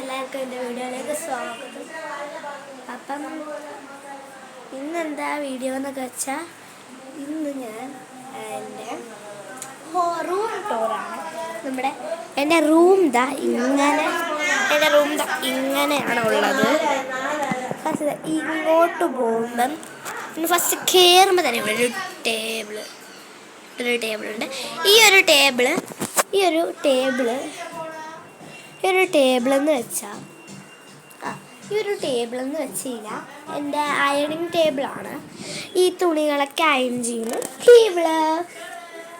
എല്ലാവർക്കും എൻ്റെ വീഡിയോയിലേക്ക് സ്വാഗതം. അപ്പം ഇന്നെന്താ വീഡിയോ എന്നൊക്കെ വെച്ചാൽ ഇന്ന് ഞാൻ എൻ്റെ റൂം ടൂറാണ്. എൻ്റെ റൂം ഇങ്ങനെയാണ് ഉള്ളത്. ഫസ്റ്റ് ഇങ്ങോട്ട് പോകുമ്പം ഫസ്റ്റ് കയറുമ്പോൾ തന്നെ ഇവിടെ ഒരു ടേബിളുണ്ട്. ഈ ഒരു ടേബിൾ എന്ന് വെച്ചാൽ എൻ്റെ അയണിങ് ടേബിളാണ്. ഈ തുണികളൊക്കെ അയൺ ചെയ്യുന്ന ടേബിള്.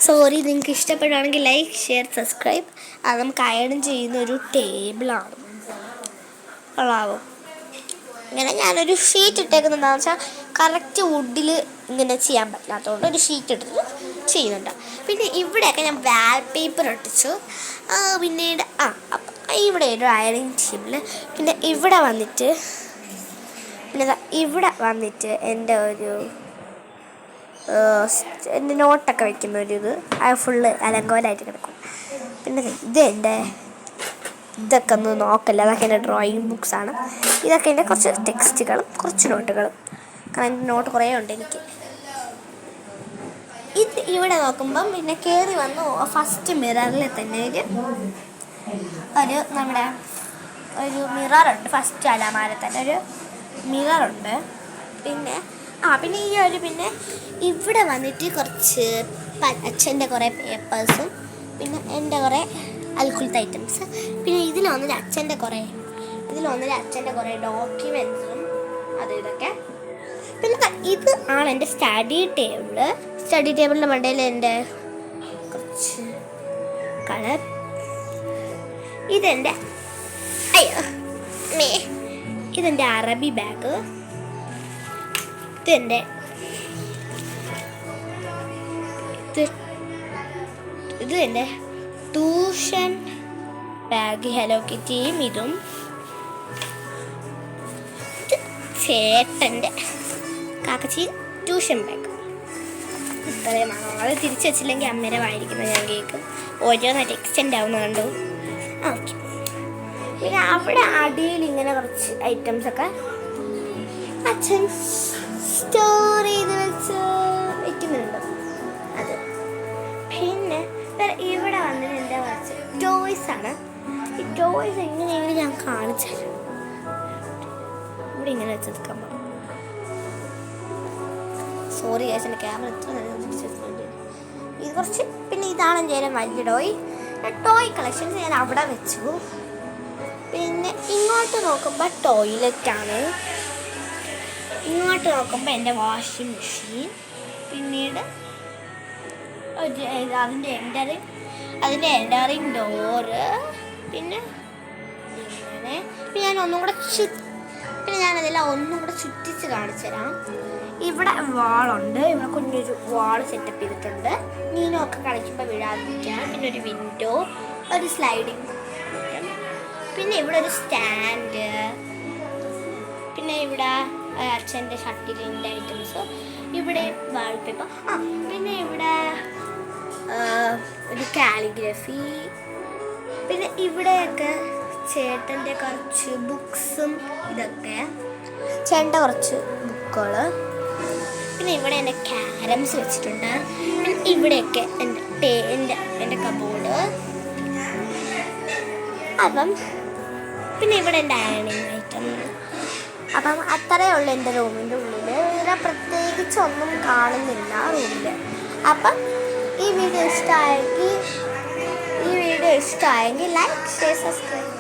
സോറി, നിങ്ങൾക്ക് ഇഷ്ടപ്പെടുകയാണെങ്കിൽ ലൈക്ക്, ഷെയർ, സബ്സ്ക്രൈബ്. അത് നമുക്ക് അയൺ ചെയ്യുന്ന ഒരു ടേബിളാണ്. കൊള്ളാവോ? ഇങ്ങനെ ഞാനൊരു ഷീറ്റ് ഇട്ടേക്കുന്നതെന്ന് വെച്ചാൽ കറക്റ്റ് വുഡിൽ ഇങ്ങനെ ചെയ്യാൻ പറ്റാത്തതുകൊണ്ട് ഒരു ഷീറ്റ് ഇട്ടിട്ട് ചെയ്യുന്നുണ്ട്. പിന്നെ ഇവിടെയൊക്കെ ഞാൻ വാൾപേപ്പർ ഒട്ടിച്ചു. പിന്നീട് ഇവിടെ ഒരു അയണിങ് ടേബിൾ. പിന്നെ ഇവിടെ വന്നിട്ട് എൻ്റെ നോട്ടൊക്കെ വയ്ക്കുന്ന ഇത് ഫുള്ള് അലങ്കോലമായിട്ട് കിടക്കും. പിന്നെ ഇതൊക്കെ ഒന്ന് നോക്കല്ല, അതൊക്കെ എൻ്റെ ഡ്രോയിങ് ബുക്സാണ്. ഇതൊക്കെ എൻ്റെ കുറച്ച് ടെക്സ്റ്റുകളും കുറച്ച് നോട്ടുകളും. കാരണം എൻ്റെ നോട്ട് കുറേ ഉണ്ട് എനിക്ക്. ഇത് ഇവിടെ നോക്കുമ്പം പിന്നെ കയറി വന്നു ഫസ്റ്റ് മിററിൽ തന്നെ നമ്മുടെ ഒരു മിററുണ്ട്. ഫസ്റ്റ് അലമാര തന്നെ ഒരു മിററുണ്ട്. പിന്നെ പിന്നെ ഇവിടെ വന്നിട്ട് കുറച്ച് അച്ഛൻ്റെ കുറേ പേപ്പേഴ്സും പിന്നെ എൻ്റെ കുറേ അൽക്കുലത്തെ ഐറ്റംസ്. പിന്നെ ഇതിലൊന്നിൽ അച്ഛൻ്റെ കുറേ ഡോക്യുമെൻറ്റ്സും ഇതൊക്കെ. പിന്നെ ഇത് ആണ് എൻ്റെ സ്റ്റഡി ടേബിളിൻ്റെ മണ്ടയിൽ എൻ്റെ കുറച്ച് കളർ. ഇതെൻ്റെ അറബി ബാഗ്. ഇത് എൻ്റെ ട്യൂഷൻ ബാഗ്, ഹലോ കിറ്റിയും. ഇതും ചേട്ടൻ്റെ കാക്കച്ചി ട്യൂഷൻ ബാഗ്. ഇത്രയുമാണ്. അത് തിരിച്ചു വെച്ചില്ലെങ്കിൽ അമ്മേരെ വാങ്ങിക്കുന്നത് ഞാൻ കേൾക്കും. ഓരോന്നായിട്ട് എക്സ്റ്റെൻഡ് ആവുന്ന കണ്ടു. ഓക്കെ. പിന്നെ അവിടെ അടിയിൽ ഇങ്ങനെ കുറച്ച് ഐറ്റംസൊക്കെ അച്ഛൻ സ്റ്റോർ ചെയ്ത് വെക്കുന്നുണ്ട്. അത് പിന്നെ ഇവിടെ വന്നിട്ട് എൻ്റെ കുറച്ച് ടോയ്സാണ്. ഈ ടോയ്സ് എങ്ങനെയെങ്കിലും ഞാൻ കാണിച്ചു തരാം. ഇവിടെ ഇങ്ങനെ വെച്ചെടുക്കാൻ പോകും. സോറി ഗൈസ്, എൻ്റെ ക്യാമറ എത്ര നേരം തിരിച്ചെടുക്കുന്നുണ്ട്. ഇത് കുറച്ച്. പിന്നെ ഇതാണ് എൻ്റെ വലിയ ടോയ് കളക്ഷൻസ് ഞാൻ അവിടെ വെച്ചു. പിന്നെ ഇങ്ങോട്ട് നോക്കുമ്പോൾ ടോയ്ലറ്റാണ്. ഇങ്ങോട്ട് നോക്കുമ്പോൾ എൻ്റെ വാഷിംഗ് മെഷീൻ. പിന്നീട് അതിൻ്റെ എൻ്ററിങ് ഡോറ്. പിന്നെ ഞാനതെല്ലാം ഒന്നും കൂടെ ചുറ്റിച്ച് കാണിച്ചു തരാം. ഇവിടെ വാളുണ്ട്. ഇവിടെ കുഞ്ഞൊരു വാൾ സെറ്റപ്പ് ചെയ്തിട്ടുണ്ട്, മീനൊക്കെ കളിക്കുമ്പോൾ വീഴാതിരിക്കാൻ. പിന്നെ ഒരു വിൻഡോ, ഒരു സ്ലൈഡിങ്. പിന്നെ ഇവിടെ ഒരു സ്റ്റാൻഡ്. പിന്നെ ഇവിടെ അച്ഛൻ്റെ ഷട്ടിലിൻ്റെ ഐറ്റംസ്. ഇവിടെ വാൾപേപ്പർ. പിന്നെ ഇവിടെ ഒരു കാലിഗ്രഫി. പിന്നെ ഇവിടെയൊക്കെ ചേട്ടൻ്റെ കുറച്ച് ബുക്സും ഇതൊക്കെ. ചേട്ടൻ്റെ കുറച്ച് ബുക്കുകൾ. പിന്നെ ഇവിടെ എൻ്റെ ക്യാരംസ് വെച്ചിട്ടുണ്ട്. പിന്നെ ഇവിടെയൊക്കെ എൻ്റെ കബോർഡ്. പിന്നെ ഇവിടെ എൻ്റെ അയണിങ് ഐറ്റം. അത്രയേ ഉള്ളൂ എൻ്റെ റൂമിൻ്റെ ഉള്ളിൽ. വേറെ പ്രത്യേകിച്ചൊന്നും കാണുന്നില്ല റൂമിൽ. ഈ വീഡിയോ ഇഷ്ടമായെങ്കിൽ ലൈക്ക്, ഷെയർ, സബ്സ്ക്രൈബ്.